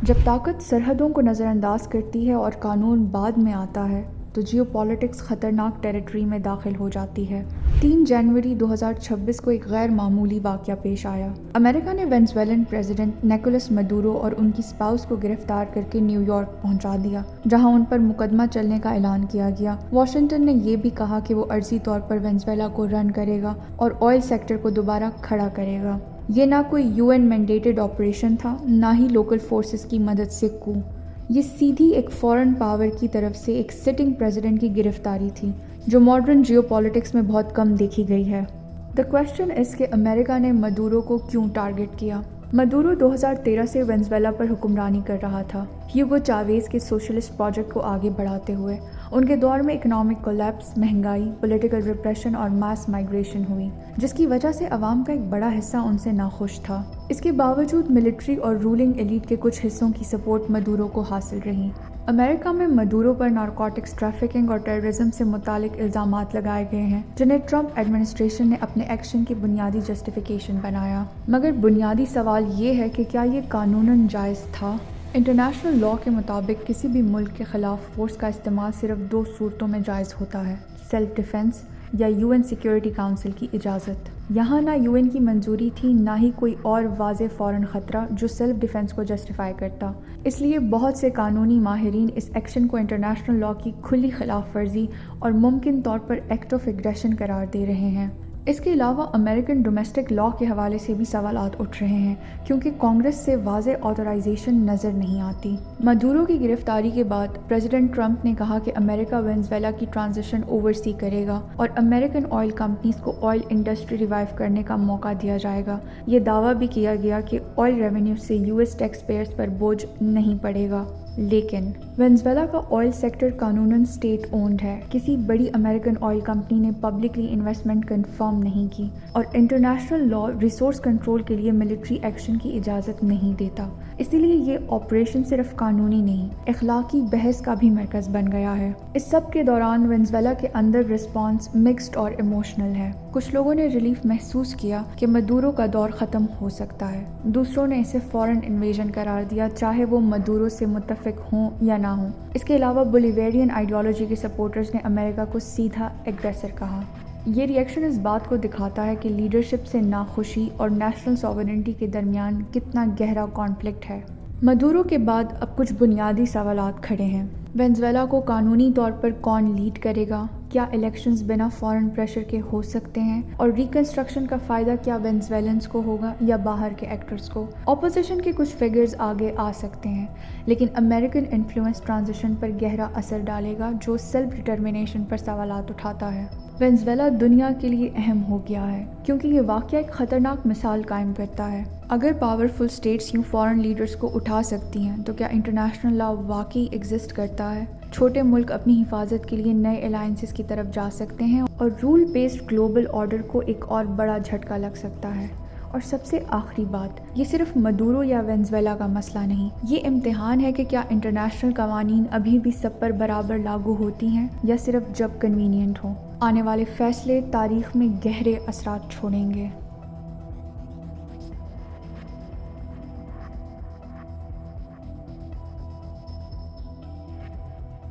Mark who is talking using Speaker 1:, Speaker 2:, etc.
Speaker 1: جب طاقت سرحدوں کو نظر انداز کرتی ہے اور قانون بعد میں آتا ہے تو جیو پالیٹکس خطرناک ٹیریٹری میں داخل ہو جاتی ہے۔ 3 جنوری 2026 کو ایک غیر معمولی واقعہ پیش آیا۔ امریکہ نے وینزویلن پریزیڈنٹ نیکولس مدورو اور ان کی اسپاؤس کو گرفتار کر کے نیو یارک پہنچا دیا، جہاں ان پر مقدمہ چلنے کا اعلان کیا گیا۔ واشنگٹن نے یہ بھی کہا کہ وہ عرضی طور پر وینزویلا کو رن کرے گا اور آئل سیکٹر کو دوبارہ کھڑا کرے گا۔ یہ نہ کوئی UN مینڈیٹڈ آپریشن تھا، نہ ہی لوکل فورسز کی مدد سے کو۔ یہ سیدھی ایک فورن پاور کی طرف سے ایک سٹنگ پریزیڈنٹ کی گرفتاری تھی، جو ماڈرن جیو پالیٹکس میں بہت کم دیکھی گئی ہے۔ The question is کہ امریکہ نے مدورو کو کیوں ٹارگٹ کیا؟ مدورو 2013 سے وینزویلا پر حکمرانی کر رہا تھا، ہیوگو چاویز کے سوشلسٹ پروجیکٹ کو آگے بڑھاتے ہوئے۔ ان کے دور میں اکنامک کولیپس، مہنگائی، پولیٹیکل ریپریشن اور ماس مائیگریشن ہوئی، جس کی وجہ سے عوام کا ایک بڑا حصہ ان سے ناخوش تھا۔ اس کے باوجود ملٹری اور رولنگ ایلیٹ کے کچھ حصوں کی سپورٹ مدورو کو حاصل رہی۔ امریکہ میں مدورو پر نارکوٹکس ٹریفکنگ اور ٹیررزم سے متعلق الزامات لگائے گئے ہیں، جنہیں ٹرمپ ایڈمنسٹریشن نے اپنے ایکشن کی بنیادی جسٹیفیکیشن بنایا۔ مگر بنیادی سوال یہ ہے کہ کیا یہ قانوناً جائز تھا؟ انٹرنیشنل لاء کے مطابق کسی بھی ملک کے خلاف فورس کا استعمال صرف 2 صورتوں میں جائز ہوتا ہے: سیلف ڈیفنس یا UN سیکیورٹی کونسل کی اجازت۔ یہاں نہ UN کی منظوری تھی، نہ ہی کوئی اور واضح فورن خطرہ جو سیلف ڈیفنس کو جسٹیفائی کرتا۔ اس لیے بہت سے قانونی ماہرین اس ایکشن کو انٹرنیشنل لاء کی کھلی خلاف ورزی اور ممکن طور پر ایکٹ آف ایگریشن قرار دے رہے ہیں۔ اس کے علاوہ امریکن ڈومیسٹک لاء کے حوالے سے بھی سوالات اٹھ رہے ہیں، کیونکہ کانگریس سے واضح آتھورائزیشن نظر نہیں آتی۔ مدورو کی گرفتاری کے بعد پریزیڈنٹ ٹرمپ نے کہا کہ امریکہ وینزویلا کی ٹرانزیشن اوورسی کرے گا اور امریکن آئل کمپنیز کو آئل انڈسٹری ریوائیو کرنے کا موقع دیا جائے گا۔ یہ دعویٰ بھی کیا گیا کہ آئل ریونیو سے US ٹیکس پیئرز پر بوجھ نہیں پڑے گا۔ لیکن وینزویلا کا آئل سیکٹر قانوناً اسٹیٹ اونڈ ہے۔ کسی بڑی امریکن آئل کمپنی نے پبلکلی انویسٹمنٹ کنفرم نہیں کی، اور انٹرنیشنل لاء ریسورس کنٹرول کے لیے ملٹری ایکشن کی اجازت نہیں دیتا۔ اسی لیے یہ آپریشن صرف قانونی نہیں، اخلاقی بحث کا بھی مرکز بن گیا ہے۔ اس سب کے دوران وینزویلا کے اندر رسپانس مکسڈ اور ایموشنل ہے۔ کچھ لوگوں نے ریلیف محسوس کیا کہ مدورو کا دور ختم ہو سکتا ہے، دوسروں نے اسے فورن انویژن قرار دیا، چاہے وہ مدورو سے متفق ہوں یا نہ ہوں۔ اس کے علاوہ بولیویرین آئیڈیالوجی کے سپورٹرز نے امریکہ کو سیدھا ایگریسر کہا۔ یہ ریئیکشن اس بات کو دکھاتا ہے کہ لیڈرشپ سے ناخوشی اور نیشنل ساورنٹی کے درمیان کتنا گہرا کانفلکٹ ہے۔ مدورو کے بعد اب کچھ بنیادی سوالات کھڑے ہیں۔ وینزویلا کو قانونی طور پر کون لیڈ کرے گا؟ کیا الیکشنز بنا فورن پریشر کے ہو سکتے ہیں؟ اور ریکنسٹرکشن کا فائدہ کیا وینزویلنز کو ہوگا یا باہر کے ایکٹرز کو؟ اپوزیشن کے کچھ فگرز آگے آ سکتے ہیں، لیکن امریکن انفلوئنس ٹرانزیشن پر گہرا اثر ڈالے گا، جو سیلف ڈٹرمنیشن پر سوالات اٹھاتا ہے۔ وینزویلا دنیا کے لیے اہم ہو گیا ہے کیونکہ یہ واقعہ ایک خطرناک مثال قائم کرتا ہے۔ اگر پاورفل اسٹیٹس یوں فورن لیڈرز کو اٹھا سکتی ہیں تو کیا انٹرنیشنل لاء واقعی ایگزسٹ کرتا ہے؟ چھوٹے ملک اپنی حفاظت کے لیے نئے الائنسز کی طرف جا سکتے ہیں، اور رول بیسڈ گلوبل آرڈر کو ایک اور بڑا جھٹکا لگ سکتا ہے۔ اور سب سے آخری بات، یہ صرف مدورو یا وینزویلا کا مسئلہ نہیں، یہ امتحان ہے کہ کیا انٹرنیشنل قوانین ابھی بھی سب پر برابر لاگو ہوتی ہیں یا صرف جب کنوینینٹ ہو۔ آنے والے فیصلے تاریخ میں گہرے اثرات چھوڑیں گے۔